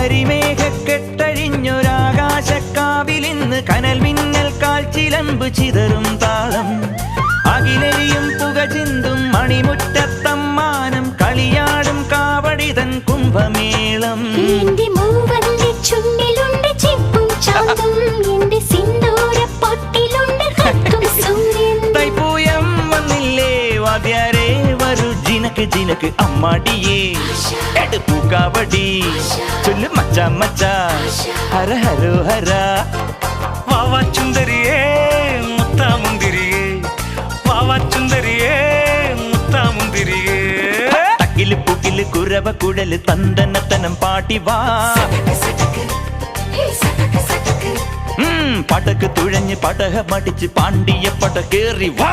കരിമേഘക്കെട്ടഴിഞ്ഞൊരാകാശക്കാവിലിന്ന് കനൽ മിന്നൽ കാൽച്ചിലമ്പ് ചിതറും താളം അകിലരിയും പുക ചിന്തും മണിമുറ്റത്തമ്മാനം കളിയാടും കാവടിതൻ കുംഭമേളം തൈപ്പൂയം വന്നില്ലേ വാദ്യാരേ വരൂ ജിനക്ക് ജിനക്ക് അമ്മാടിയേ എടുപ്പൂ കാവടി ചൊല്ലു മച്ചാ മച്ചാ ഹര ഹരോ ഹര വാവാ ചുന്ദരിയേ മുത്താ മുന്തിരിയേ വാവാ ചുന്ദരിയേ മുത്താ മുന്തിരിയേ തക്കില് പുക്കില് കുരവ കുഴല് തന്തനത്തനം പാട്ടി വാ പടക്ക് തുഴഞ്ഞ് പടക മടിച്ച് പാണ്ടിയ പട കേറി വാ